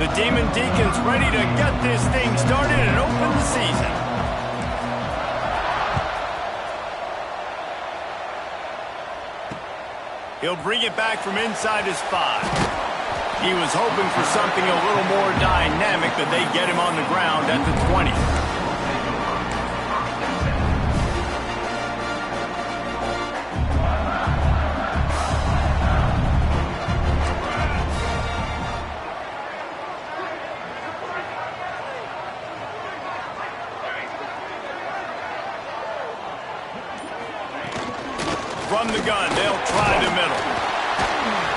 The Demon Deacon's ready to get this thing started and open the season. He'll bring it back from inside his 5. He was hoping for something a little more dynamic, but they get him on the ground at the 20. From the gun, they'll try the middle.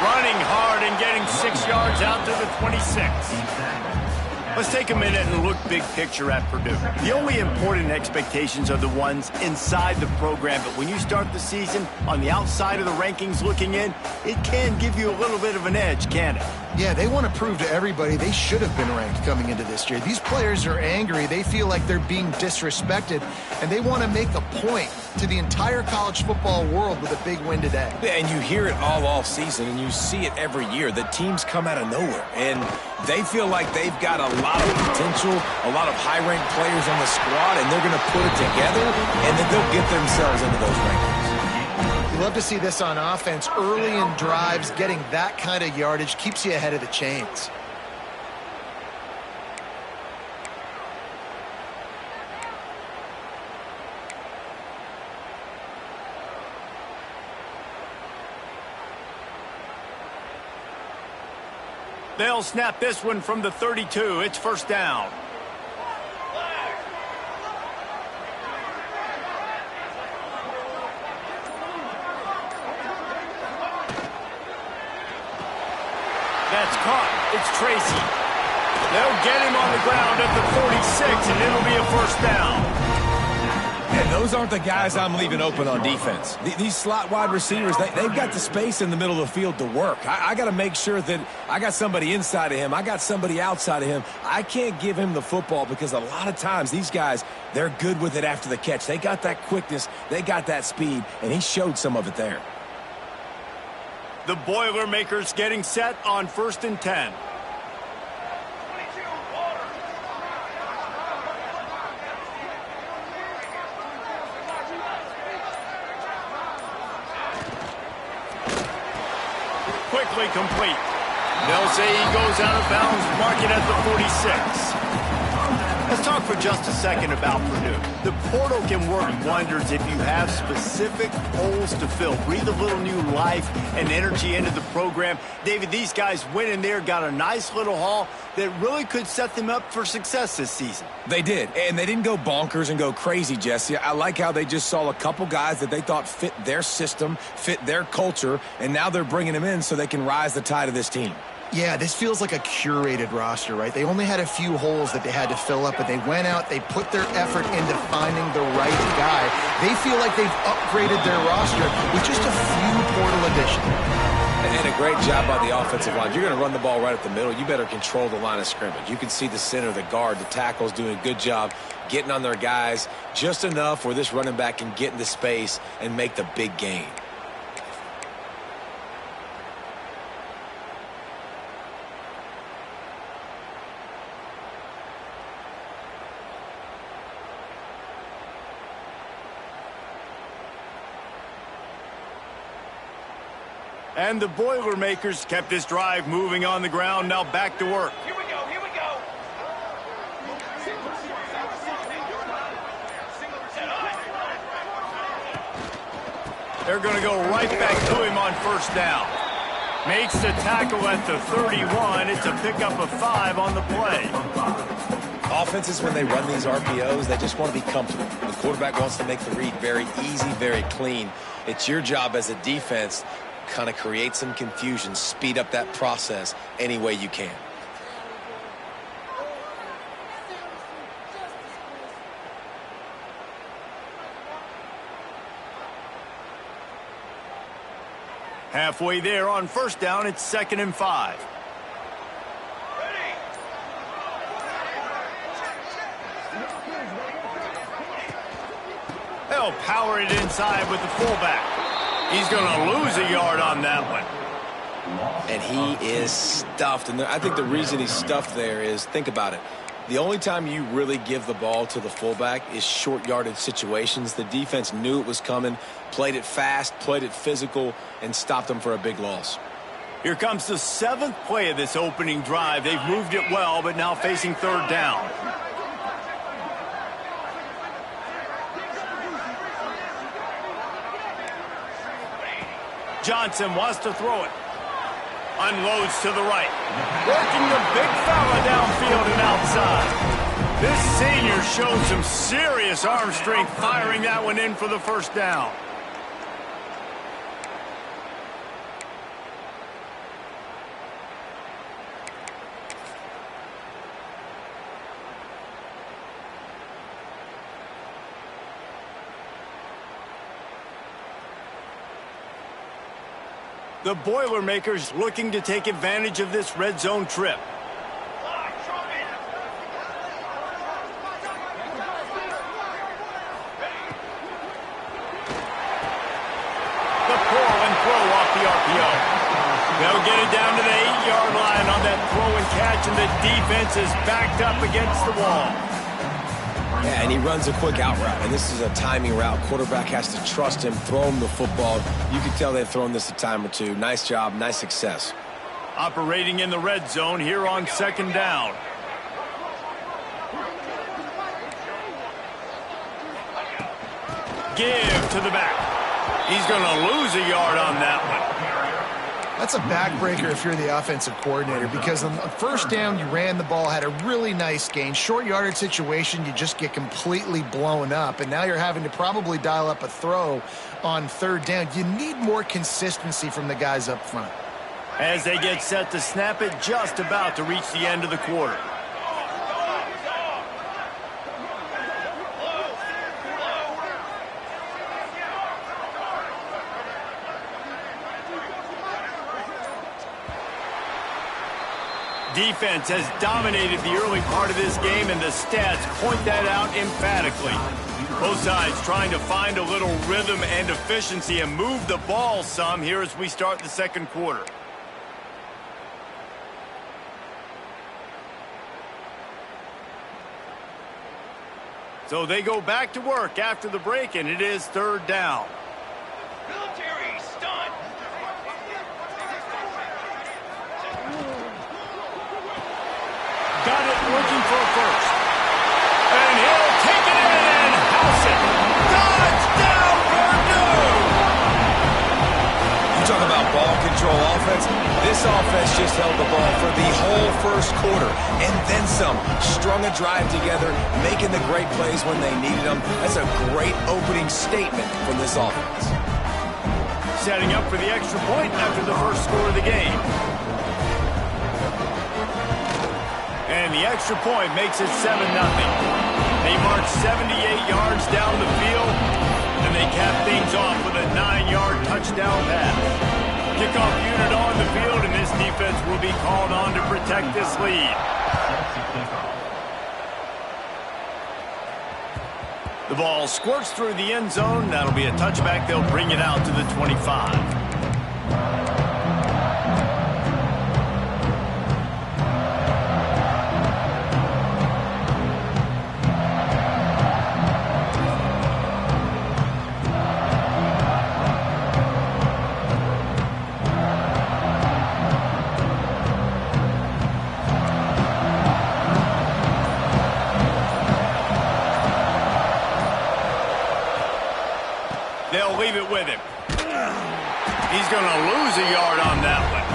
Running hard and getting 6 yards out to the 26. Let's take a minute and look big picture at Purdue. The only important expectations are the ones inside the program, but when you start the season on the outside of the rankings looking in, it can give you a little bit of an edge, can it? Yeah, they want to prove to everybody they should have been ranked coming into this year. These players are angry. They feel like they're being disrespected, and they want to make a point to the entire college football world with a big win today. And you hear it all season, and you see it every year. The teams come out of nowhere, and they feel like they've got a lot of potential, a lot of high-ranked players on the squad, and they're going to put it together, and then they'll get themselves into those rankings. You love to see this on offense. Early in drives, getting that kind of yardage keeps you ahead of the chains. They'll snap this one from the 32. It's first down. That's caught. It's Tracy. They'll get him on the ground at the 46, and it'll be a first down. And those aren't the guys I'm leaving open on defense. These slot wide receivers, they've got the space in the middle of the field to work. I got to make sure that I got somebody inside of him. I got somebody outside of him. I can't give him the football because a lot of times these guys, they're good with it after the catch. They got that quickness. They got that speed, and he showed some of it there. The Boilermakers getting set on 1st and 10. Quickly complete. They'll say he goes out of bounds, mark it at the 46. Let's talk for just a second about Purdue. The portal can work wonders if you have specific holes to fill. Breathe a little new life and energy into the program. David, these guys went in there, got a nice little haul that really could set them up for success this season. They did, and they didn't go bonkers and go crazy, Jesse. I like how they just saw a couple guys that they thought fit their system, fit their culture, and now they're bringing them in so they can rise the tide of this team. Yeah, this feels like a curated roster, right? They only had a few holes that they had to fill up, but they went out, they put their effort into finding the right guy. They feel like they've upgraded their roster with just a few portal additions. And a great job by the offensive line. You're going to run the ball right at the middle. You better control the line of scrimmage. You can see the center, the guard, the tackles doing a good job getting on their guys just enough where this running back can get into space and make the big gain. And the Boilermakers kept this drive moving on the ground. Now back to work. Here we go, here we go. They're going to go right back to him on first down. Makes the tackle at the 31. It's a pickup of 5 on the play. Offenses, when they run these RPOs, they just want to be comfortable. The quarterback wants to make the read very easy, very clean. It's your job as a defense kind of create some confusion, speed up that process any way you can. Halfway there on first down, it's 2nd and 5. They'll power it inside with the fullback. He's going to lose a yard on that one. And he is stuffed. And I think the reason he's stuffed there is, think about it. The only time you really give the ball to the fullback is short yardage situations. The defense knew it was coming, played it fast, played it physical, and stopped them for a big loss. Here comes the 7th play of this opening drive. They've moved it well, but now facing 3rd down. Johnson wants to throw it. Unloads to the right. Working the big fella downfield and outside. This senior showed some serious arm strength firing that one in for the 1st down. The Boilermakers looking to take advantage of this red zone trip. The pull and throw off the RPO. They'll get it down to the 8-yard line on that throw and catch, and the defense is backed up against the wall. Yeah, and he runs a quick out route, and this is a timing route. Quarterback has to trust him, throw him the football. You can tell they've thrown this a time or two. Nice job, nice success. Operating in the red zone here on 2nd down. Give to the back. He's going to lose a yard on that one. That's a backbreaker if you're the offensive coordinator, because on the 1st down, you ran the ball, had a really nice gain. Short yardage situation, you just get completely blown up, and now you're having to probably dial up a throw on 3rd down. You need more consistency from the guys up front. As they get set to snap it, just about to reach the end of the quarter. Defense has dominated the early part of this game, and the stats point that out emphatically. Both sides trying to find a little rhythm and efficiency and move the ball some here as we start the 2nd quarter. So they go back to work after the break, and it is 3rd down. Military stunt. Got it, looking for a first. And he'll take it in and house it. Touchdown, Purdue! You talk about ball control offense. This offense just held the ball for the whole 1st quarter, and then some. Strung a drive together, making the great plays when they needed them. That's a great opening statement from this offense. Setting up for the extra point after the 1st score of the game. And the extra point makes it 7-0. They march 78 yards down the field, and they cap things off with a 9-yard touchdown pass. Kickoff unit on the field, and this defense will be called on to protect this lead. The ball squirts through the end zone. That'll be a touchback. They'll bring it out to the 25. They'll leave it with him. He's going to lose a yard on that one.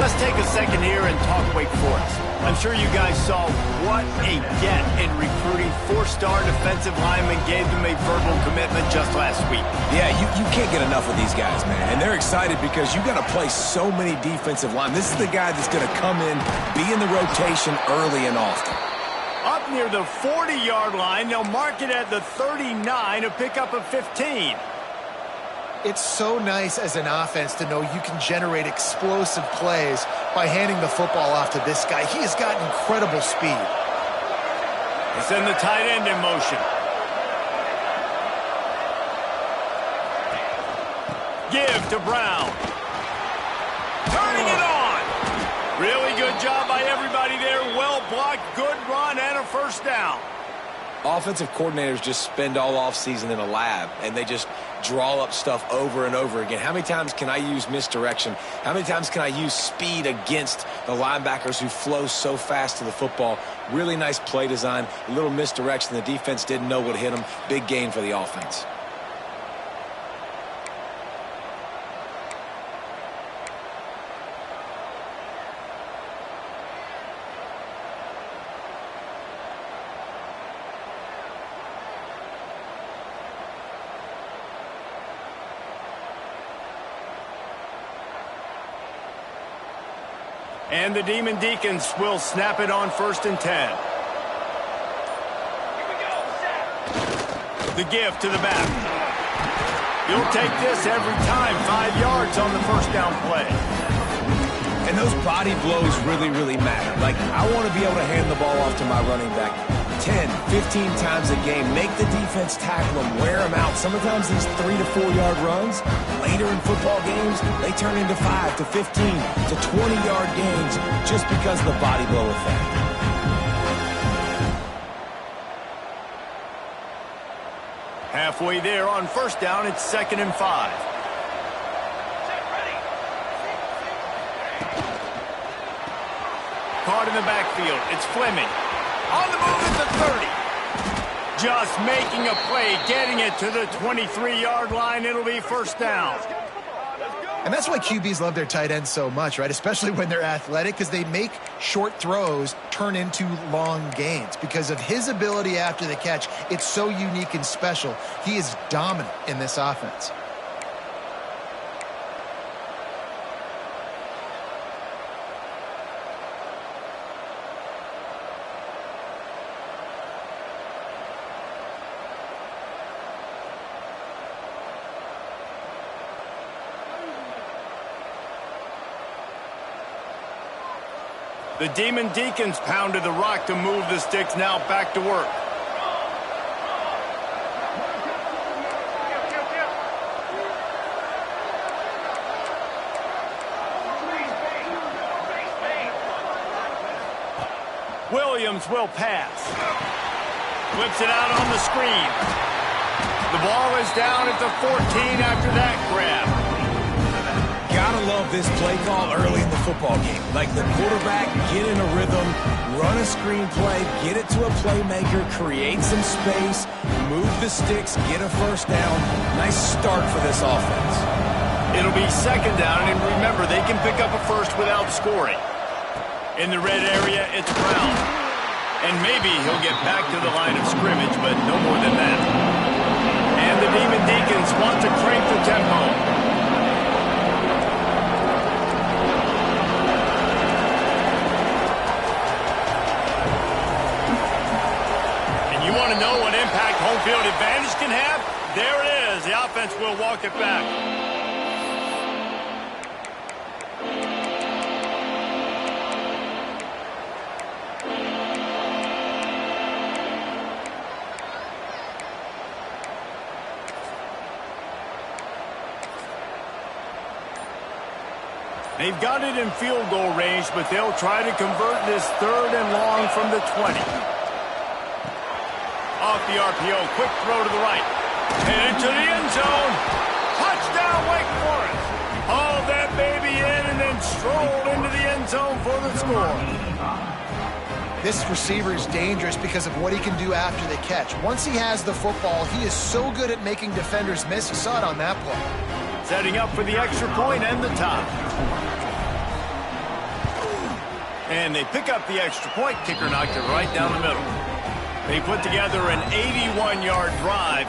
Let's take a second here and talk Wake Forest. I'm sure you guys saw what a get in recruiting. 4-star defensive linemen gave them a verbal commitment just last week. Yeah, you can't get enough of these guys, man. And they're excited because you got to play so many defensive linemen. This is the guy that's going to come in, be in the rotation early and often. Up near the 40-yard line, they'll mark it at the 39, a pickup of 15. It's so nice as an offense to know you can generate explosive plays by handing the football off to this guy. He has got incredible speed. They send the tight end in motion. Give to Brown. by everybody there. Well blocked, good run, and a first down. Offensive coordinators just spend all offseason in a lab, and they just draw up stuff over and over again. How many times can I use misdirection? How many times can I use speed against the linebackers who flow so fast to the football? Really nice play design, a little misdirection. The defense didn't know what hit them. Big gain for the offense. And the Demon Deacons will snap it on 1st and 10. Here we go, set. The give to the back. You'll take this every time. 5 yards on the first down play. And those body blows really, really matter. Like, I want to be able to hand the ball off to my running back 10, 15 times a game. Make the defense tackle them, wear them out. Sometimes these 3 to 4 yard runs, later in football games, they turn into 5 to 15 to 20 yard gains just because of the body blow effect. Halfway there on first down, it's 2nd and 5. Set, ready. Caught in the backfield. It's Fleming. On the move at the 30. Just making a play, getting it to the 23-yard line. It'll be first down. And that's why QBs love their tight ends so much, right? Especially when they're athletic, because they make short throws turn into long gains. Because of his ability after the catch, it's so unique and special. He is dominant in this offense. The Demon Deacons pounded the rock to move the sticks. Now back to work. Williams will pass. Flips it out on the screen. The ball is down at the 14 after that grab. Gotta love this play call early in the football game. Like, the quarterback, get in a rhythm, run a screen play, get it to a playmaker, create some space, move the sticks, get a first down. Nice start for this offense. It'll be 2nd down, and remember, they can pick up a first without scoring. In the red area, it's Brown. And maybe he'll get back to the line of scrimmage, but no more than that. And the Demon Deacons want to crank the tempo. You want to know what impact home field advantage can have? There it is. The offense will walk it back. They've got it in field goal range, but they'll try to convert this 3rd and long from the 20. Off the RPO, quick throw to the right. And into the end zone. Touchdown, Wake Forest. Hauled that baby in and then strolled into the end zone for the score. This receiver is dangerous because of what he can do after the catch. Once he has the football, he is so good at making defenders miss. You saw it on that play. Setting up for the extra point and the tie. And they pick up the extra point. Kicker knocked it right down the middle. They put together an 81-yard drive,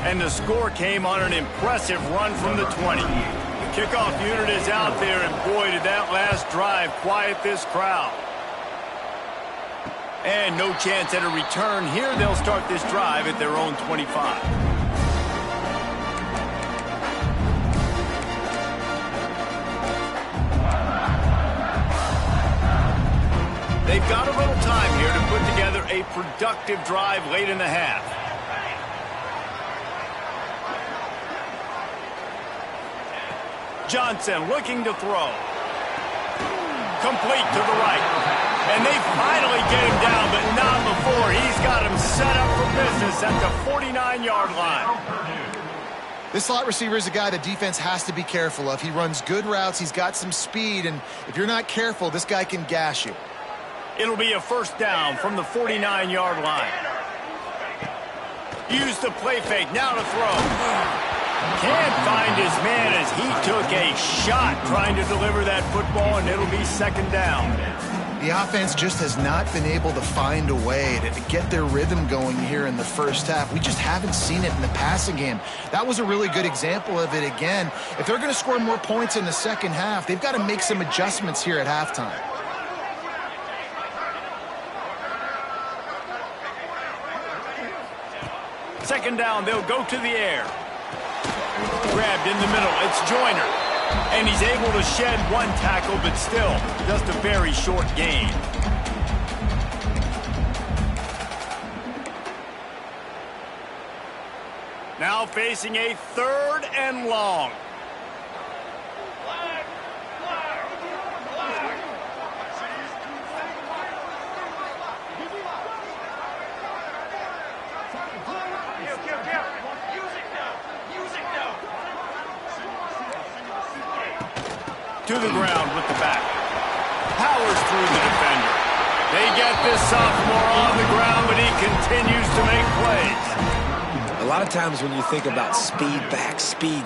and the score came on an impressive run from the 20. The kickoff unit is out there, and boy, did that last drive quiet this crowd. And no chance at a return here. They'll start this drive at their own 25. They've got a little time here to put together a productive drive late in the half. Johnson looking to throw. Complete to the right. And they finally get him down, but not before. He's got him set up for business at the 49-yard line. This slot receiver is a guy the defense has to be careful of. He runs good routes. He's got some speed, and if you're not careful, this guy can gash you. It'll be a first down from the 49-yard line. Use the play fake. Now to throw. Can't find his man as he took a shot trying to deliver that football, and it'll be second down. The offense just has not been able to find a way to get their rhythm going here in the first half. We just haven't seen it in the passing game. That was a really good example of it again. If they're going to score more points in the second half, they've got to make some adjustments here at halftime. Second down, they'll go to the air. Grabbed in the middle, it's Joyner. And he's able to shed one tackle, but still, just a very short gain. Now facing a third and long. To the ground with the back. Powers through the defender. They get this sophomore on the ground, but he continues to make plays. A lot of times when you think about speed back, speed,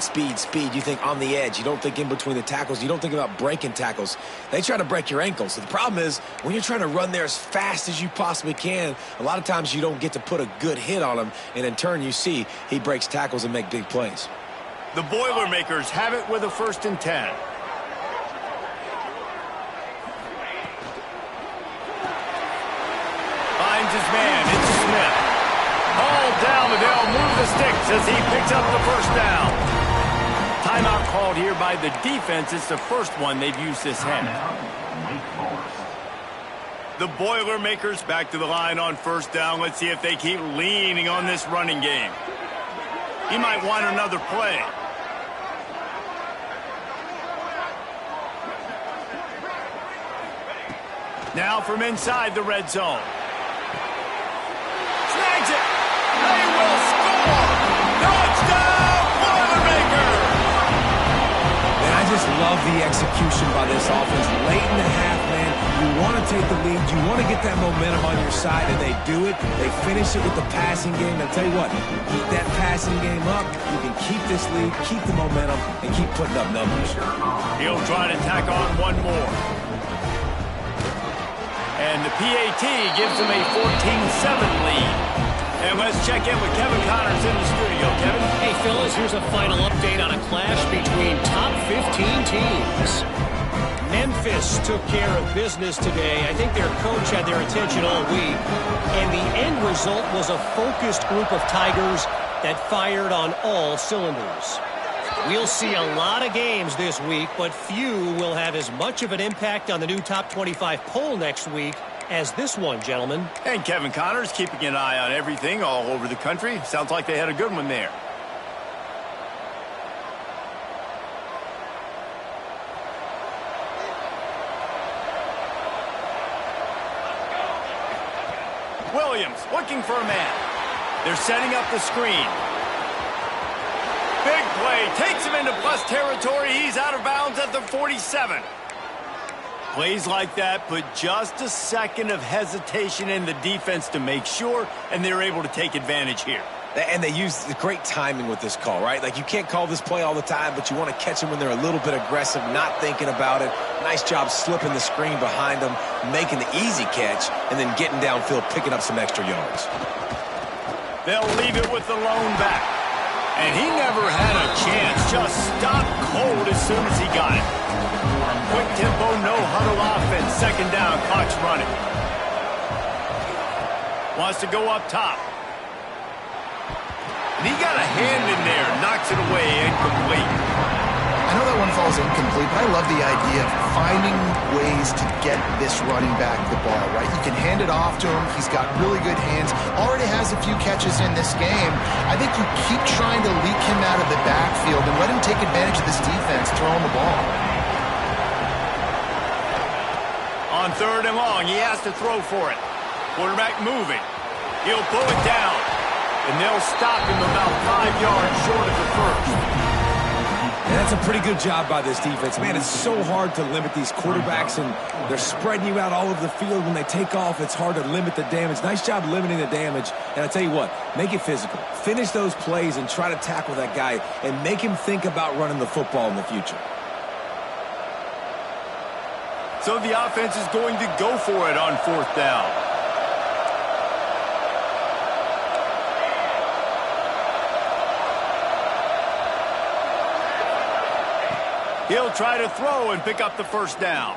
you think on the edge. You don't think in between the tackles. You don't think about breaking tackles. They try to break your ankles. So the problem is when you're trying to run there as fast as you possibly can, a lot of times you don't get to put a good hit on him, and in turn you see he breaks tackles and make big plays. The Boilermakers have it with a 1st and 10. His man, it's Smith. Hauled down, but they'll move the sticks as he picks up the first down. Timeout called here by the defense. It's the first one they've used this half. The Boilermakers back to the line on first down. Let's see if they keep leaning on this running game. He might want another play. Now from inside the red zone. Snags it. They will score. Touchdown, Boilermakers. And I just love the execution by this offense. Late in the half, man, you want to take the lead. You want to get that momentum on your side, and they do it. They finish it with the passing game. I'll tell you what, keep that passing game up. You can keep this lead, keep the momentum, and keep putting up numbers. He'll try to tack on one more. And the PAT gives them a 14-7 lead. And let's check in with Kevin Connors in the studio. Kevin? Hey, fellas, here's a final update on a clash between top 15 teams. Memphis took care of business today. I think their coach had their attention all week. And the end result was a focused group of Tigers that fired on all cylinders. We'll see a lot of games this week, but few will have as much of an impact on the new top 25 poll next week as this one, gentlemen. And Kevin Connors keeping an eye on everything all over the country. Sounds like they had a good one there. Williams looking for a man. They're setting up the screen. Big play, takes him into plus territory. He's out of bounds at the 47. Plays like that put just a second of hesitation in the defense to make sure, and they're able to take advantage here. And they use the great timing with this call, right? Like, you can't call this play all the time, but you want to catch them when they're a little bit aggressive, not thinking about it. Nice job slipping the screen behind them, making the easy catch, and then getting downfield, picking up some extra yards. They'll leave it with the lone back. And he never had a chance. Just stopped cold as soon as he got it. Quick tempo, no huddle offense. Second down, clock's running. Wants to go up top. And he got a hand in there, knocks it away, incomplete. I know that one falls incomplete, but I love the idea of finding ways to get this running back the ball, right? You can hand it off to him. He's got really good hands. Already has a few catches in this game. I think you keep trying to leak him out of the backfield and let him take advantage of this defense throwing the ball. On 3rd and long, he has to throw for it. Quarterback moving. He'll pull it down. And they'll stop him about 5 yards short of the first. And that's a pretty good job by this defense. Man, it's so hard to limit these quarterbacks, and they're spreading you out all over the field. When they take off, it's hard to limit the damage. Nice job limiting the damage. And I tell you what, make it physical. Finish those plays and try to tackle that guy and make him think about running the football in the future. So the offense is going to go for it on 4th down. He'll try to throw and pick up the 1st down.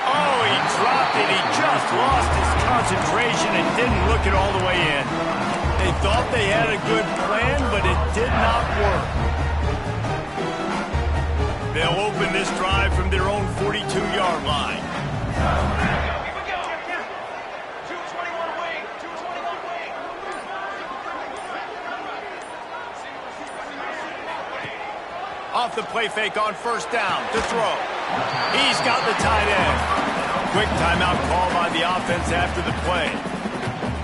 Oh, he dropped it. He just lost his concentration and didn't look it all the way in. They thought they had a good plan, but it did not work. They'll open this drive from their own 42-yard line. Here we go. 221 away. 221 away. Off the play fake on 1st down to throw. He's got the tight end. Quick timeout call by the offense after the play.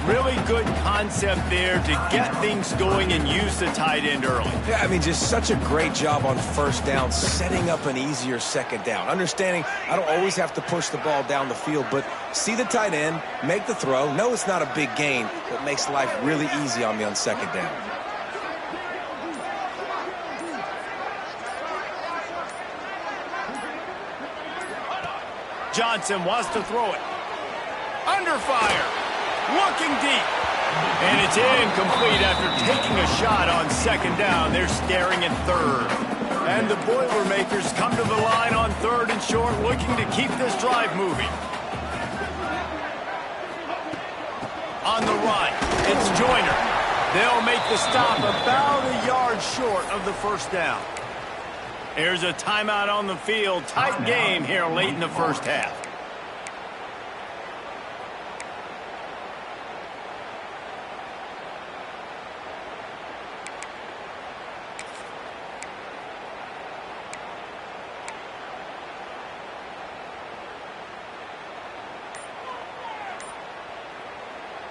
Really good concept there to get things going and use the tight end early. Yeah, I mean, just such a great job on 1st down, setting up an easier 2nd down. Understanding I don't always have to push the ball down the field, but see the tight end, make the throw. No, it's not a big gain, but makes life really easy on me on 2nd down. Johnson wants to throw it. Under fire. Looking deep. And it's incomplete after taking a shot on 2nd down. They're staring at 3rd. And the Boilermakers come to the line on 3rd and short, looking to keep this drive moving. On the run, it's Joyner. They'll make the stop about a yard short of the 1st down. There's a timeout on the field. Tight game here late in the 1st half.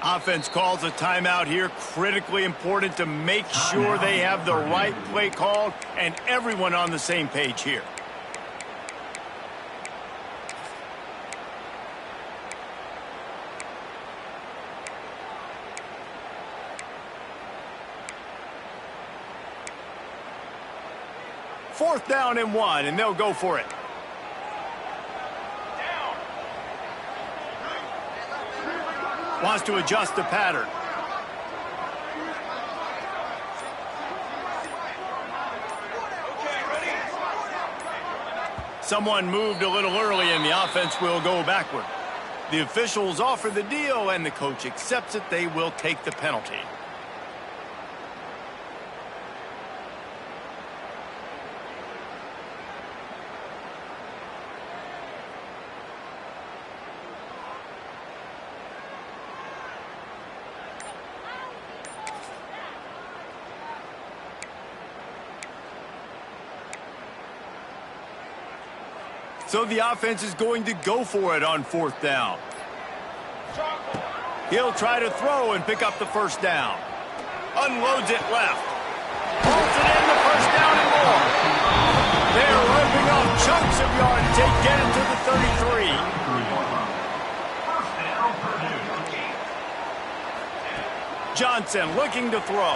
Offense calls a timeout here. Critically important to make sure they have the right play called and everyone on the same page here. Fourth down and 1, and they'll go for it. Wants to adjust the pattern. Someone moved a little early, and the offense will go backward. The officials offer the deal, and the coach accepts it. They will take the penalty. So the offense is going to go for it on 4th down. He'll try to throw and pick up the 1st down. Unloads it left. Pulls it in the 1st down and more. They're ripping off chunks of yardage. They get it to the 33. Johnson looking to throw.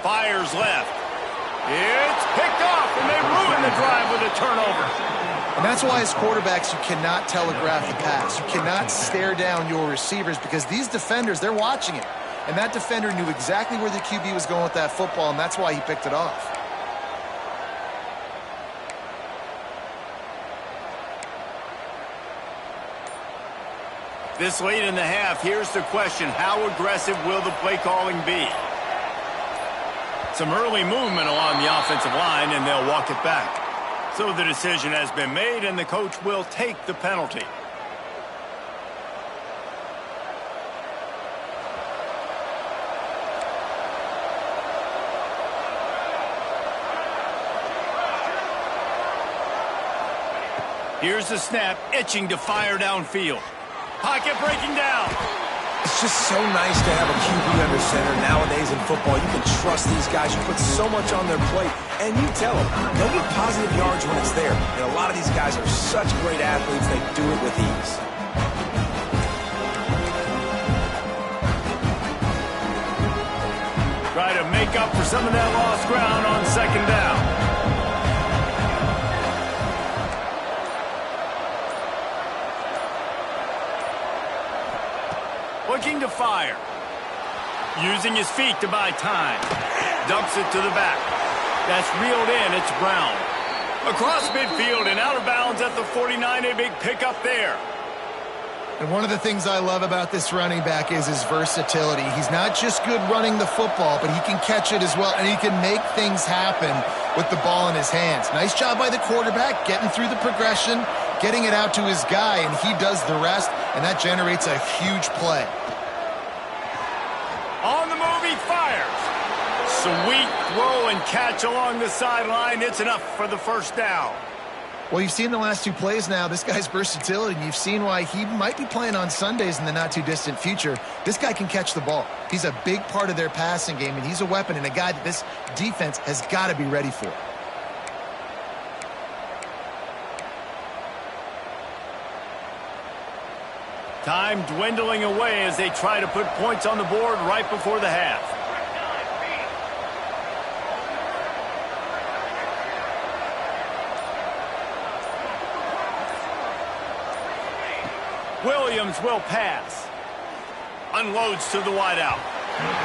Fires left. It's picked off, and they ruin the drive with a turnover. And that's why as quarterbacks, you cannot telegraph the pass. You cannot stare down your receivers because these defenders, they're watching it. And that defender knew exactly where the QB was going with that football, and that's why he picked it off. This late in the half, here's the question. How aggressive will the play calling be? Some early movement along the offensive line, and they'll walk it back. So the decision has been made, and the coach will take the penalty. Here's the snap, itching to fire downfield. Pocket breaking down. It's just so nice to have a QB under center. Nowadays in football, you can trust these guys. You put so much on their plate, and you tell them they'll get positive yards when it's there. And a lot of these guys are such great athletes, they do it with ease. Try to make up for some of that lost ground on second down. Looking to fire. Using his feet to buy time. Dumps it to the back. That's reeled in. It's Brown. Across midfield and out of bounds at the 49. A big pickup there. And one of the things I love about this running back is his versatility. He's not just good running the football, but he can catch it as well, and he can make things happen with the ball in his hands. Nice job by the quarterback, getting through the progression, getting it out to his guy, and he does the rest, and that generates a huge play. On the move, he fires. Sweet throw and catch along the sideline. It's enough for the first down. Well, you've seen the last two plays now. This guy's versatility, and you've seen why he might be playing on Sundays in the not-too-distant future. This guy can catch the ball. He's a big part of their passing game, and he's a weapon and a guy that this defense has got to be ready for. Time dwindling away as they try to put points on the board right before the half. Williams will pass. Unloads to the wideout.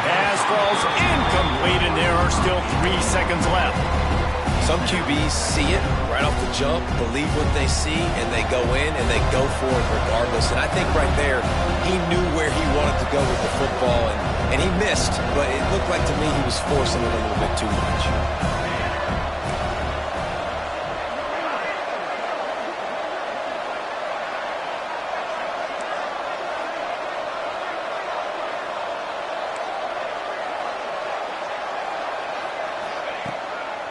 Pass falls incomplete, and there are still 3 seconds left. Some QBs see it right off the jump, believe what they see, and they go in and they go for it regardless. And I think right there, he knew where he wanted to go with the football, and he missed, but it looked like to me he was forcing it a little bit too much.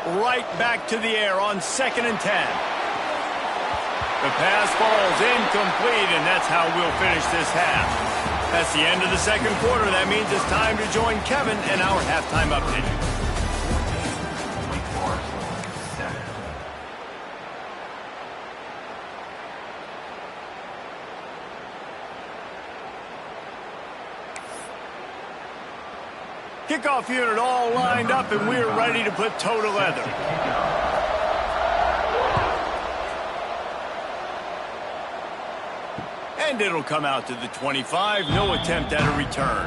Right back to the air on 2nd and 10. The pass falls incomplete, and that's how we'll finish this half. That's the end of the second quarter. That means it's time to join Kevin in our halftime update. Kickoff unit all lined up, and we're ready to put toe to leather. And it'll come out to the 25. No attempt at a return.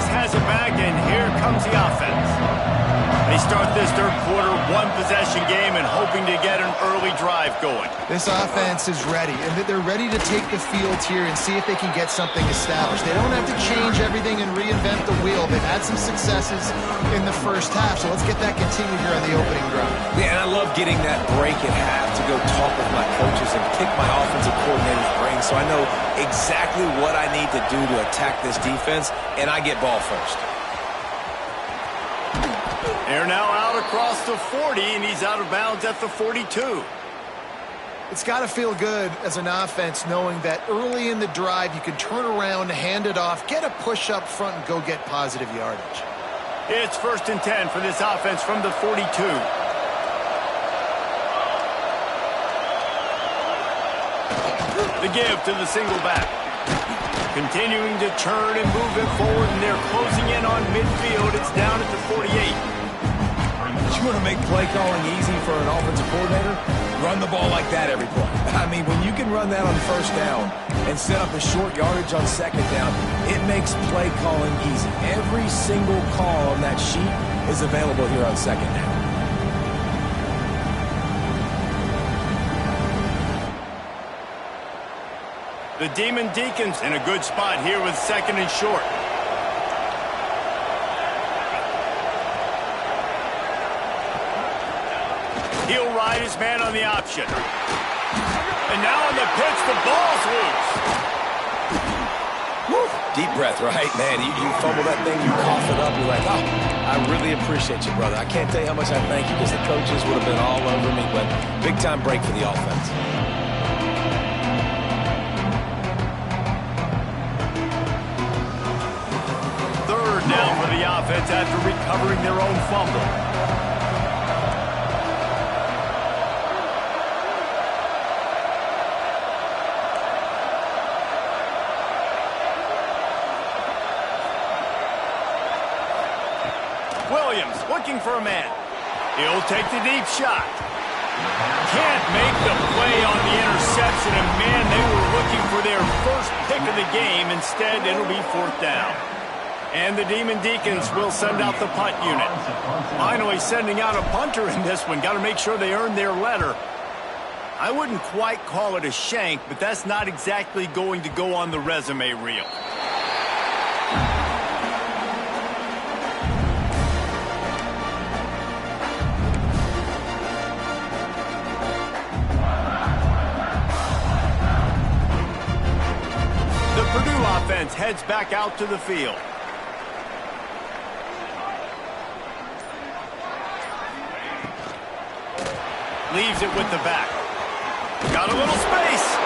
Has it back, and here comes the offense. They start this third quarter one-possession game and hoping to get an early drive going. This offense is ready, and they're ready to take the field here and see if they can get something established. They don't have to change everything and reinvent the wheel. They've had some successes in the first half, so let's get that continued here on the opening drive. Yeah, and I love getting that break at half to go talk with my coaches and pick my offensive coordinator's brain so I know exactly what I need to do to attack this defense, and I get ball first. They're now out across the 40, and he's out of bounds at the 42. It's got to feel good as an offense knowing that early in the drive you can turn around, hand it off, get a push up front, and go get positive yardage. It's 1st and 10 for this offense from the 42. The give to the single back. Continuing to turn and move it forward, and they're closing in on midfield. It's down at the 48. You want to make play calling easy for an offensive coordinator? Run the ball like that every play. I mean, when you can run that on first down and set up a short yardage on second down, it makes play calling easy. Every single call on that sheet is available here on second down. The Demon Deacons in a good spot here with 2nd and short. He'll ride his man on the option. And now on the pitch, the ball's loose. Woo. Deep breath, right? Man, you fumble that thing, you cough it up, you're like, oh, I really appreciate you, brother. I can't tell you how much I thank you because the coaches would have been all over me, but big-time break for the offense. Third down for the offense after recovering their own fumble. Williams looking for a man. He'll take the deep shot. Can't make the play on the interception, and man, they were looking for their first pick of the game. Instead, it'll be fourth down. And the Demon Deacons will send out the punt unit. Finally sending out a punter in this one. Got to make sure they earn their letter. I wouldn't quite call it a shank, but that's not exactly going to go on the resume reel. Offense heads back out to the field. Leaves it with the back. Got a little space.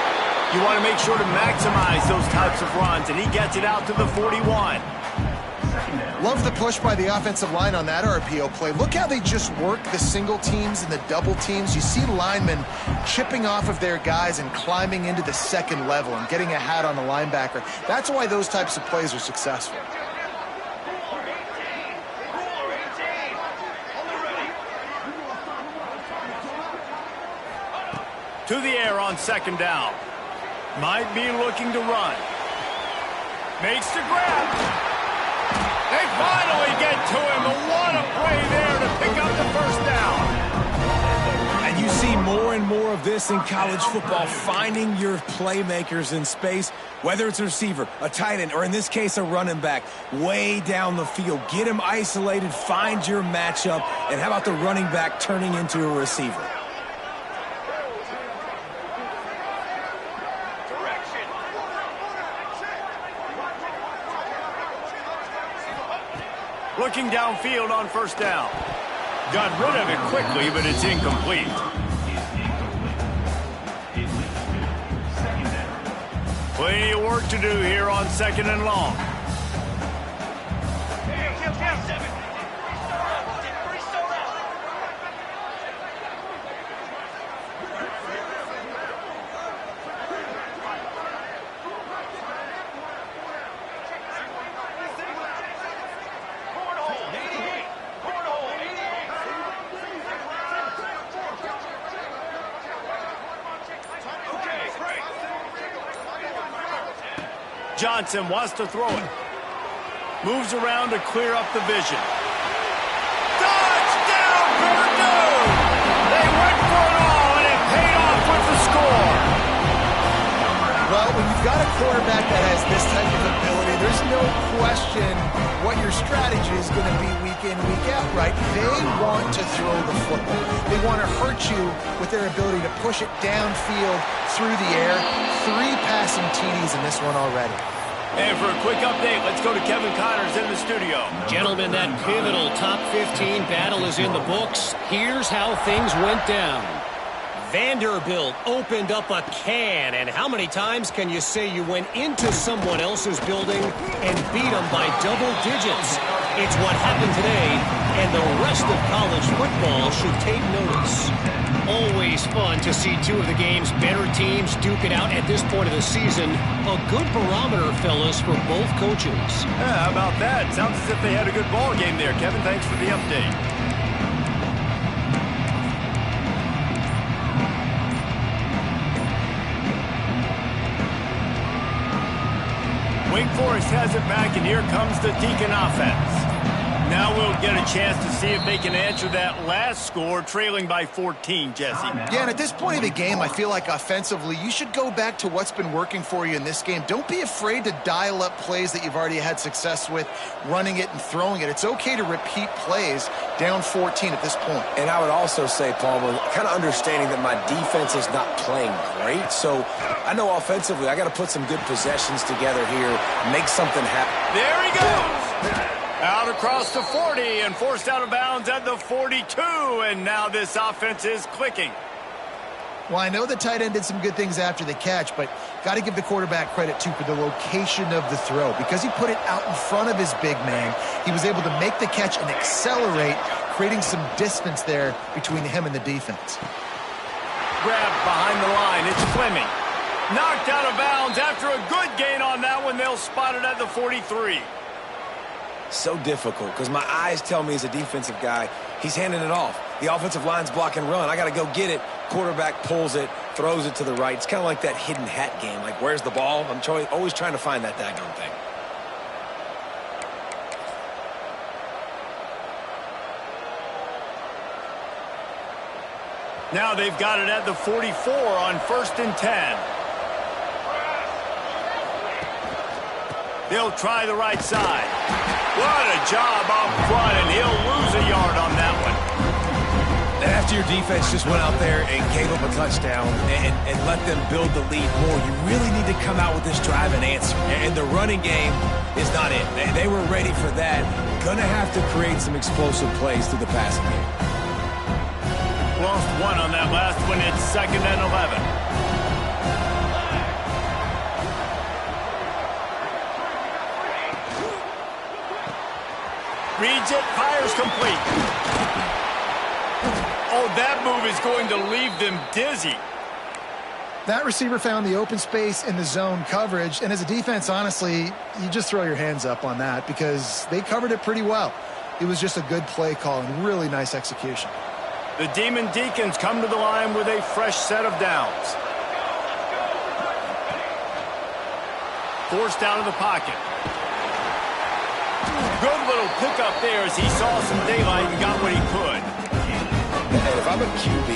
You want to make sure to maximize those types of runs, and he gets it out to the 41. Love the push by the offensive line on that RPO play. Look how they just work the single teams and the double teams. You see linemen chipping off of their guys and climbing into the second level and getting a hat on the linebacker. That's why those types of plays are successful. To the air on second down. Might be looking to run. Makes the grab. They finally get to him. What a play there to pick up the first down. And you see more and more of this in college football, finding your playmakers in space, whether it's a receiver, a tight end, or in this case, a running back, way down the field. Get him isolated, find your matchup, and how about the running back turning into a receiver? Looking downfield on first down. Got rid of it quickly, but it's incomplete. Plenty of work to do here on second and long. Johnson wants to throw it. Moves around to clear up the vision. Touchdown, Purdue! They went for it all, and it paid off with the score. Well, when you've got a quarterback that has this type of ability, there's no question what your strategy is going to be week in, week out, right? They want to throw the football. They want to hurt you with their ability to push it downfield through the air. 3 passing TDs in this one already. And for a quick update, let's go to Kevin Connors in the studio. Gentlemen, that pivotal top 15 battle is in the books. Here's how things went down. Vanderbilt opened up a can, and how many times can you say you went into someone else's building and beat them by double digits? It's what happened today, and the rest of college football should take notice. Always fun to see 2 of the game's better teams duke it out at this point of the season. A good barometer, fellas, for both coaches. Yeah, how about that? Sounds as if they had a good ball game there. Kevin, thanks for the update. Wake Forest has it back, and here comes the Deacon offense. Now we'll get a chance to see if they can answer that last score, trailing by 14, Jesse. Yeah, and at this point of the game, I feel like offensively, you should go back to what's been working for you in this game. Don't be afraid to dial up plays that you've already had success with, running it and throwing it. It's okay to repeat plays down 14 at this point. And I would also say, Palmer, kind of understanding that my defense is not playing great. So I know offensively, I got to put some good possessions together here, make something happen. There he goes! Out across the 40 and forced out of bounds at the 42. And now this offense is clicking. Well, I know the tight end did some good things after the catch, but got to give the quarterback credit, too, for the location of the throw. Because he put it out in front of his big man, he was able to make the catch and accelerate, creating some distance there between him and the defense. Grab behind the line. It's Fleming. Knocked out of bounds after a good gain on that one. They'll spot it at the 43. So difficult because my eyes tell me as a defensive guy, he's handing it off. The offensive line's block and run. I got to go get it. Quarterback pulls it, throws it to the right. It's kind of like that hidden hat game. Like, where's the ball? I'm always trying to find that daggone thing. Now they've got it at the 44 on 1st and 10. They'll try the right side. What a job up front, and he'll lose a yard on that one. After your defense just went out there and gave up a touchdown and let them build the lead more, you really need to come out with this drive and answer. And the running game is not it. They were ready for that. Gonna have to create some explosive plays through the passing game. Lost one on that last one. It's 2nd and 11. Reads it, fires complete. Oh, that move is going to leave them dizzy. That receiver found the open space in the zone coverage, and as a defense, honestly, you just throw your hands up on that because they covered it pretty well. It was just a good play call and really nice execution. The Demon Deacons come to the line with a fresh set of downs. Forced out of the pocket. Good little pickup there as he saw some daylight and got what he could. And if I'm a QB,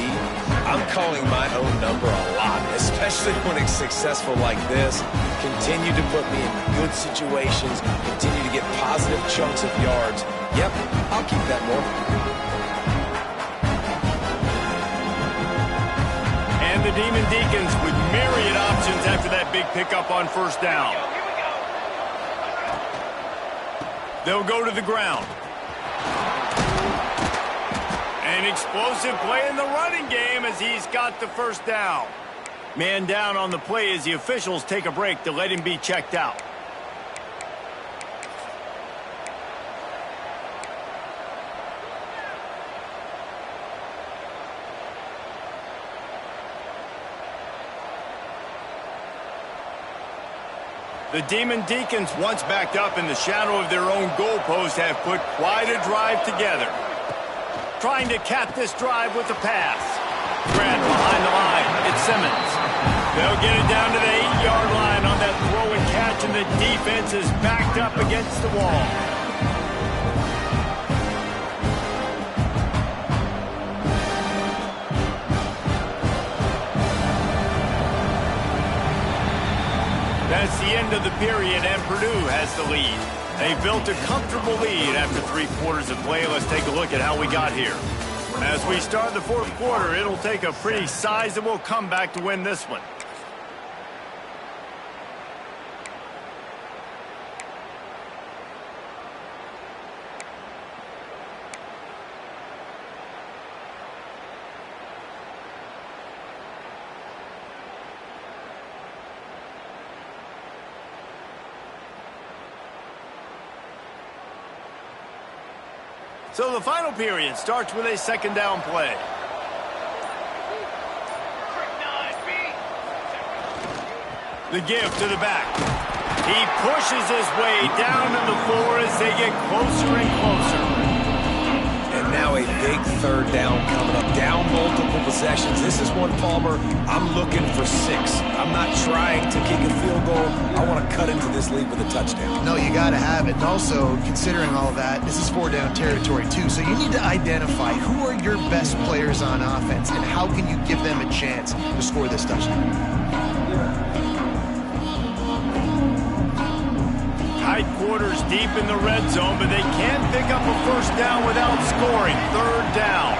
I'm calling my own number a lot, especially when it's successful like this. Continue to put me in good situations, continue to get positive chunks of yards. Yep, I'll keep that more. And the Demon Deacons with myriad options after that big pickup on 1st down. They'll go to the ground. An explosive play in the running game as he's got the 1st down. Man down on the play as the officials take a break to let him be checked out. The Demon Deacons, once backed up in the shadow of their own goalpost, have put quite a drive together. Trying to cap this drive with the pass. Grant behind the line. It's Simmons. They'll get it down to the 8-yard line on that throw and catch, and the defense is backed up against the wall. That's the end of the period, and Purdue has the lead. They built a comfortable lead after 3 quarters of play. Let's take a look at how we got here. As we start the 4th quarter, it'll take a pretty sizable comeback to win this one. So the final period starts with a 2nd down play. The give to the back. He pushes his way down to the 4 as they get closer and closer. And now a big third down coming up. Down multiple possessions. This is one, Palmer, I'm looking for 6. I'm not trying to kick a field goal. I want to cut into this lead with a touchdown. No, you got to have it. And also, considering all of that, this is 4-down territory too. So you need to identify who are your best players on offense and how can you give them a chance to score this touchdown. Tight quarters deep in the red zone, but they can't pick up a first down without scoring. 3rd down.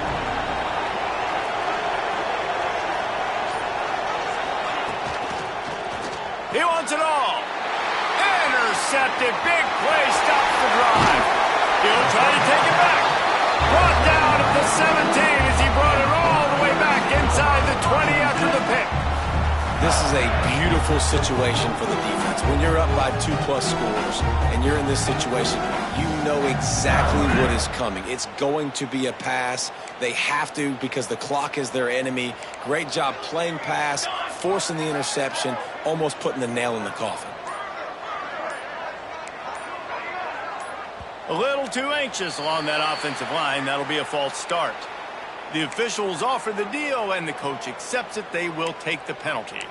He wants it all. Intercepted. Big play. Stops the drive. He'll try to take it back. Brought down at the 17 as he brought it all the way back inside the 20 after the pick. This is a beautiful situation for the defense. When you're up by 2+ scores and you're in this situation, you know exactly what is coming. It's going to be a pass. They have to because the clock is their enemy. Great job playing pass, forcing the interception, almost putting the nail in the coffin. A little too anxious along that offensive line. That'll be a false start. The officials offer the deal, and the coach accepts it. They will take the penalty.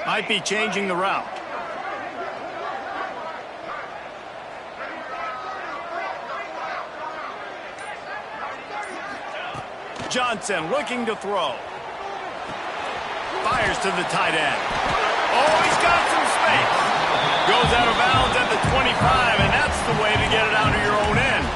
Might be changing the route. Johnson looking to throw. Fires to the tight end. Oh, he's got some space. Goes out of bounds at the 25, and that's the way to get it out of your own end.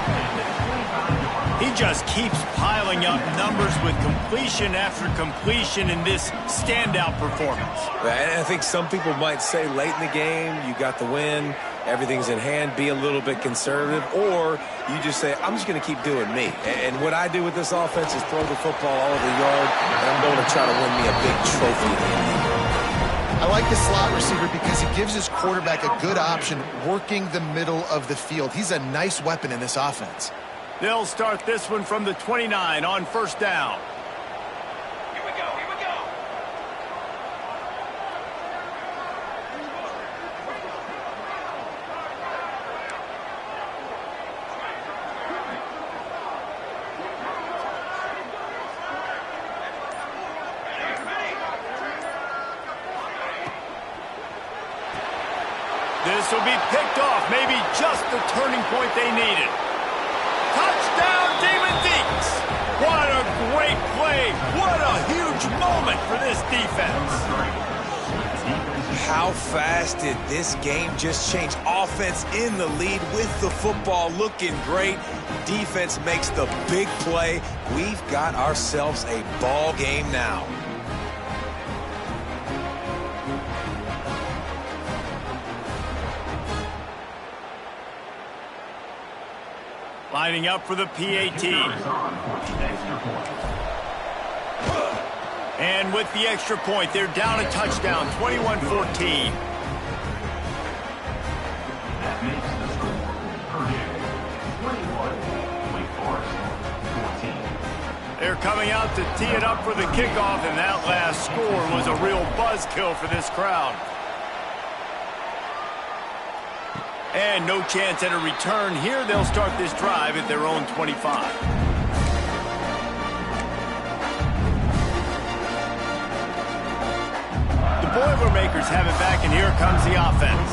He just keeps piling up numbers with completion after completion in this standout performance. And I think some people might say late in the game, you got the win, everything's in hand, be a little bit conservative, or you just say, I'm just going to keep doing me. And what I do with this offense is throw the football all over the yard, and I'm going to try to win me a big trophy at the end of the year. I like the slot receiver because he gives his quarterback a good option working the middle of the field. He's a nice weapon in this offense. They'll start this one from the 29 on 1st down. Here we go, here we go. This will be picked off, maybe just the turning point they needed. Touchdown, David Dikk! What a great play. What a huge moment for this defense. How fast did this game just change? Offense in the lead with the football looking great. Defense makes the big play. We've got ourselves a ball game now. Lining up for the PAT. And with the extra point, they're down a touchdown, 21-14. They're coming out to tee it up for the kickoff, and that last score was a real buzzkill for this crowd. And no chance at a return here. They'll start this drive at their own 25. The Boilermakers have it back, and here comes the offense.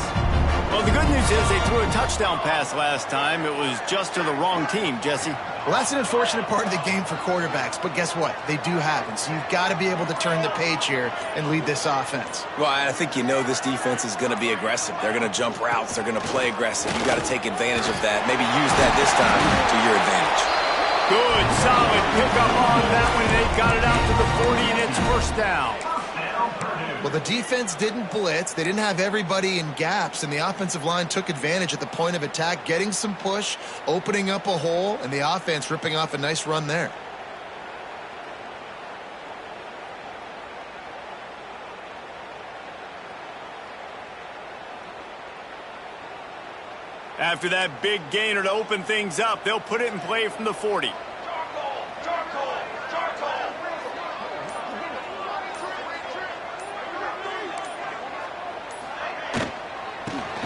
Well, the good news is they threw a touchdown pass last time. It was just to the wrong team, Jesse. Well, that's an unfortunate part of the game for quarterbacks, but guess what? They do happen, so you've got to be able to turn the page here and lead this offense. Well, I think you know this defense is going to be aggressive. They're going to jump routes. They're going to play aggressive. You got to take advantage of that. Maybe use that this time to your advantage. Good, solid pickup on that one. They've got it out to the 40, and it's 1st down. Well, the defense didn't blitz. They didn't have everybody in gaps, and the offensive line took advantage at the point of attack, getting some push, opening up a hole, and the offense ripping off a nice run there. After that big gainer to open things up, they'll put it in play from the 40.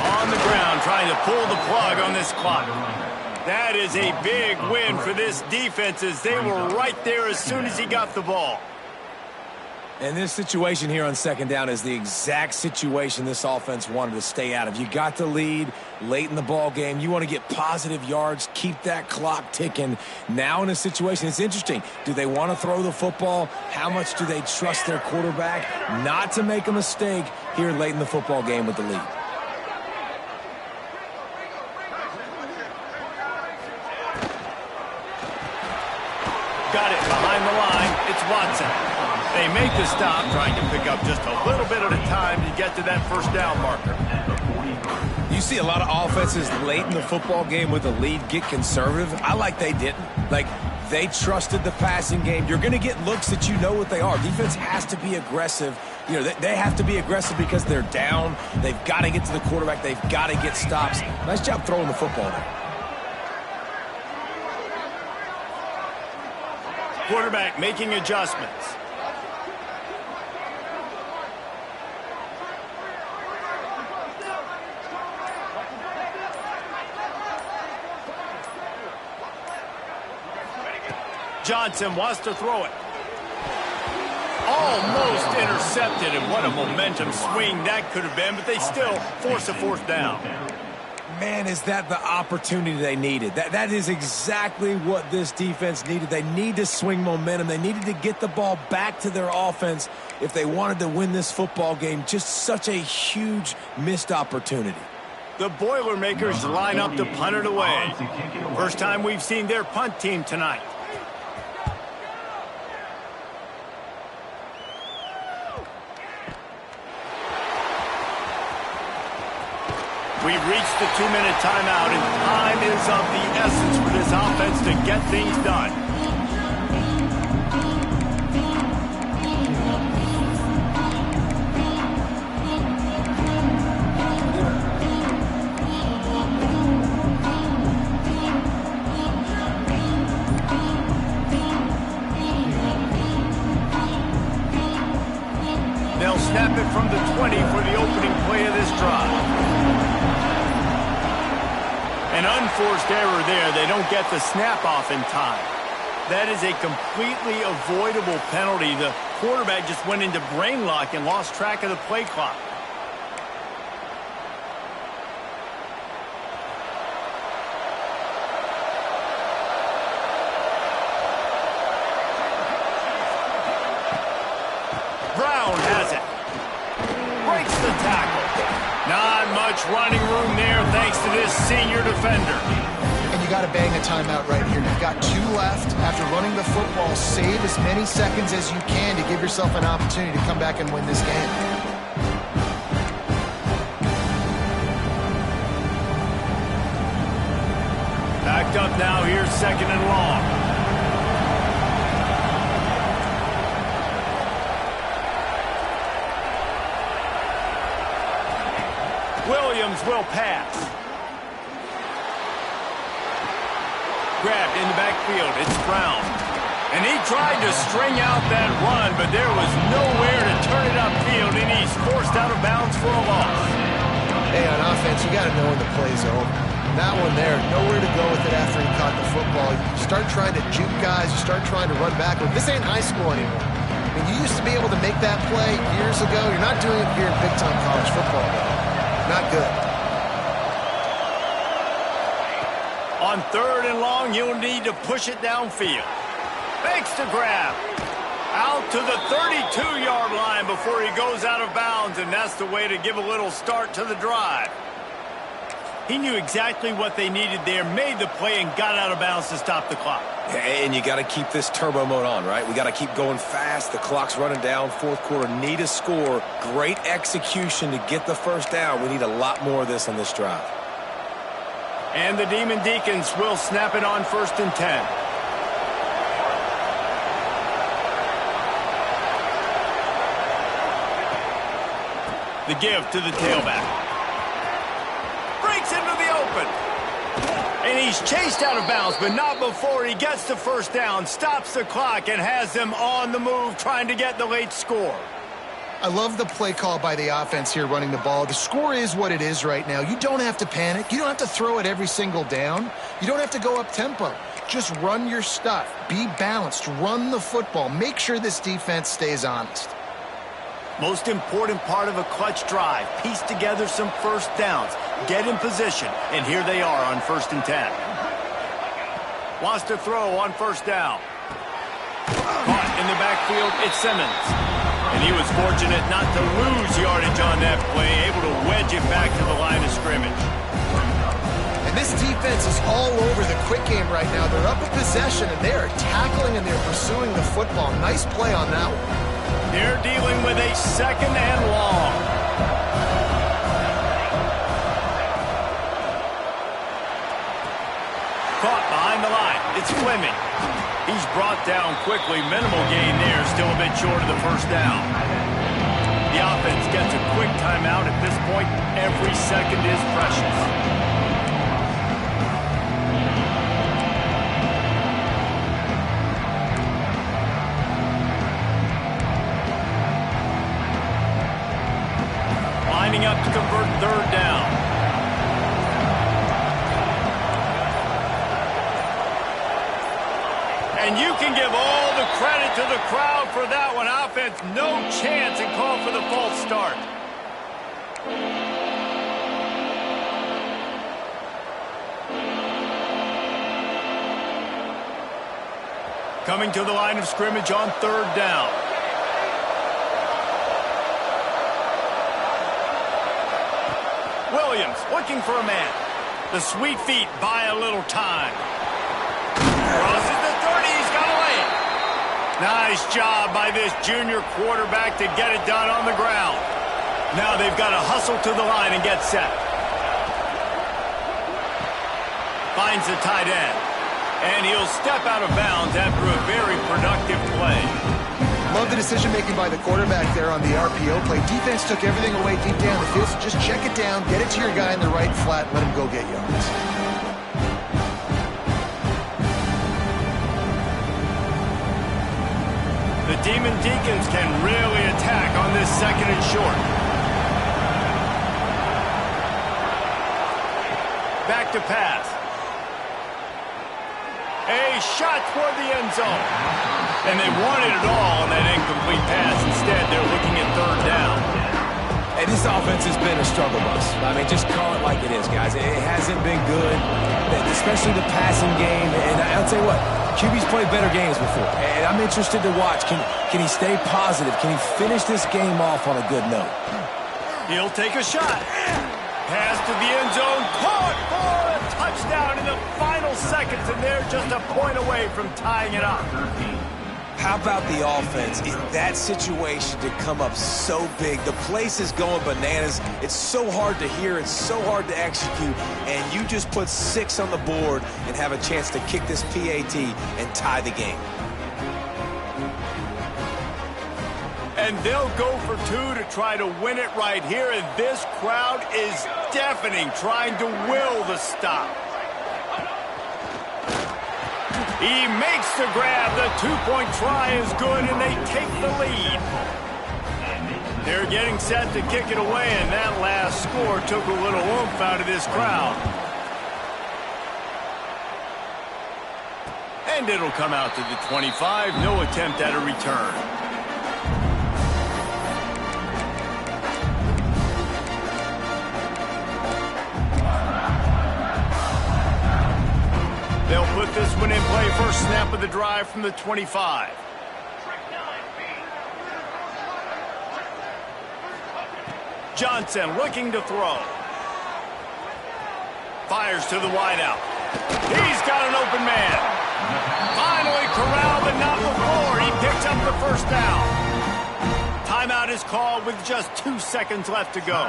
On the ground. trying to pull the plug on this clock. That is a big win for this defense as they were right there as soon as he got the ball. And this situation here on second down is the exact situation this offense wanted to stay out of. You got the lead late in the ball game. You want to get positive yards, keep that clock ticking. Now in a situation, it's interesting. Do they want to throw the football? How much do they trust their quarterback not to make a mistake here late in the football game with the lead? Got it behind the line. It's Watson. They make the stop, trying to pick up just a little bit at a time to get to that first down marker. You see a lot of offenses late in the football game with the lead get conservative. I like they didn't. Like, they trusted the passing game. You're going to get looks that you know what they are. Defense has to be aggressive. You know, they have to be aggressive because they're down. They've got to get to the quarterback. They've got to get stops. Nice job throwing the football there. Quarterback making adjustments. Johnson wants to throw it. Almost intercepted, and what a momentum swing that could have been, but they still force a fourth down. Man, is that the opportunity they needed. That is exactly what this defense needed. They need to swing momentum. They needed to get the ball back to their offense if they wanted to win this football game. Just such a huge missed opportunity. The Boilermakers line up to punt it away. First time we've seen their punt team tonight. We've reached the 2-minute timeout, and time is of the essence for this offense to get things done. They'll snap it from the 20 for the opening play of this drive. An unforced error there. They don't get the snap off in time. That is a completely avoidable penalty. The quarterback just went into brain lock and lost track of the play clock. Brown has it. Breaks the tackle. Not much running room there thanks to this senior defender. And you got to bang a timeout right here. You've got 2 left. After running the football, save as many seconds as you can to give yourself an opportunity to come back and win this game. Backed up now, here's second and long. Williams will pass. Grabbed in the backfield. It's Brown. And he tried to string out that run, but there was nowhere to turn it upfield, and he's forced out of bounds for a loss. Hey, on offense, you got to know when the play's over. That one there, nowhere to go with it after he caught the football. You start trying to juke guys. You start trying to run backward. This ain't high school anymore. I mean, you used to be able to make that play years ago. You're not doing it here in big-time college football, though. Not good. On third and long, you'll need to push it downfield. Fakes the grab. Out to the 32-yard line before he goes out of bounds, and that's the way to give a little start to the drive. He knew exactly what they needed there, made the play, and got out of bounds to stop the clock. And you got to keep this turbo mode on, right? We got to keep going fast. The clock's running down. Fourth quarter, need a score. Great execution to get the first down. We need a lot more of this on this drive. And the Demon Deacons will snap it on 1st and 10. The give to the tailback. Breaks into the open. And he's chased out of bounds, but not before he gets the first down, stops the clock, and has them on the move trying to get the late score. I love the play call by the offense here running the ball. The score is what it is right now. You don't have to panic. You don't have to throw it every single down. You don't have to go up tempo. Just run your stuff. Be balanced. Run the football. Make sure this defense stays honest. Most important part of a clutch drive. Piece together some first downs. Get in position. And here they are on 1st and 10. Wants to throw on 1st down. Caught in the backfield, it's Simmons. And he was fortunate not to lose yardage on that play, able to wedge it back to the line of scrimmage. And this defense is all over the quick game right now. They're up a possession, and they are tackling and they're pursuing the football. Nice play on that one. They're dealing with a 2nd and long. Caught behind the line. It's Fleming. He's brought down quickly. Minimal gain there. Still a bit short of the 1st down. The offense gets a quick timeout at this point. Every second is precious. Lining up to convert 3rd down. And you can give all the credit to the crowd for that one. Offense, no chance, and call for the false start. Coming to the line of scrimmage on 3rd down. Williams looking for a man. The sweet feet buy a little time. Crosses the 30, he's got to lay it. Nice job by this junior quarterback to get it done on the ground. Now they've got to hustle to the line and get set. Finds the tight end. And he'll step out of bounds after a very productive play. Love the decision-making by the quarterback there on the RPO play. Defense took everything away deep down the field, so just check it down, get it to your guy in the right flat, and let him go get yards. The Demon Deacons can really attack on this 2nd and short. Back to pass. A shot toward the end zone. And they wanted it all on that incomplete pass. Instead, they're looking at 3rd down. Hey, this offense has been a struggle bus. I mean, just call it like it is, guys. It hasn't been good, especially the passing game. And I'll tell you what, QB's played better games before. And I'm interested to watch. Can he stay positive? Can he finish this game off on a good note? He'll take a shot. Pass to the end zone. Caught for a touchdown in the final seconds. And they're just a point away from tying it up. How about the offense in that situation to come up so big? The place is going bananas. It's so hard to hear. It's so hard to execute. And you just put 6 on the board and have a chance to kick this PAT and tie the game. And they'll go for 2 to try to win it right here. And this crowd is deafening, trying to will the stop. He makes the grab. The 2-point try is good, and they take the lead. They're getting set to kick it away, and that last score took a little oomph out of this crowd. And it'll come out to the 25. No attempt at a return. They'll put this one in play. First snap of the drive from the 25. Johnson looking to throw. Fires to the wideout. He's got an open man. Finally corralled, but not before. He picks up the 1st down. Timeout is called with just 2 seconds left to go.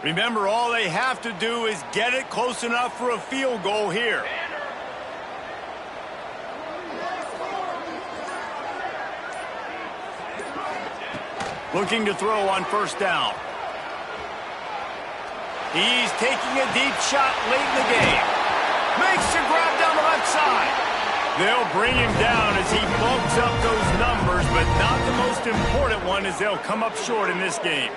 Remember, all they have to do is get it close enough for a field goal here. Looking to throw on 1st down. He's taking a deep shot late in the game. Makes the grab down the left side. They'll bring him down as he bulks up those numbers, but not the most important one as they'll come up short in this game.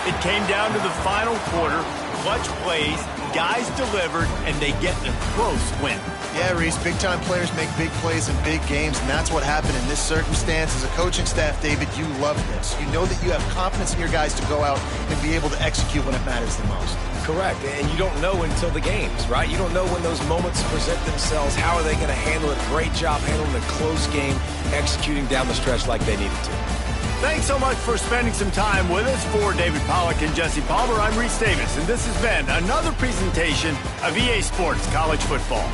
It came down to the final quarter. Clutch plays, guys delivered, and they get a close win. Yeah, Reese, big-time players make big plays in big games, and that's what happened in this circumstance. As a coaching staff, David, you love this. You know that you have confidence in your guys to go out and be able to execute when it matters the most. Correct, and you don't know until the games, right? You don't know when those moments present themselves. How are they going to handle it? Great job handling a close game, executing down the stretch like they needed to. Thanks so much for spending some time with us. For David Pollack and Jesse Palmer, I'm Reese Davis, and this has been another presentation of EA Sports College Football.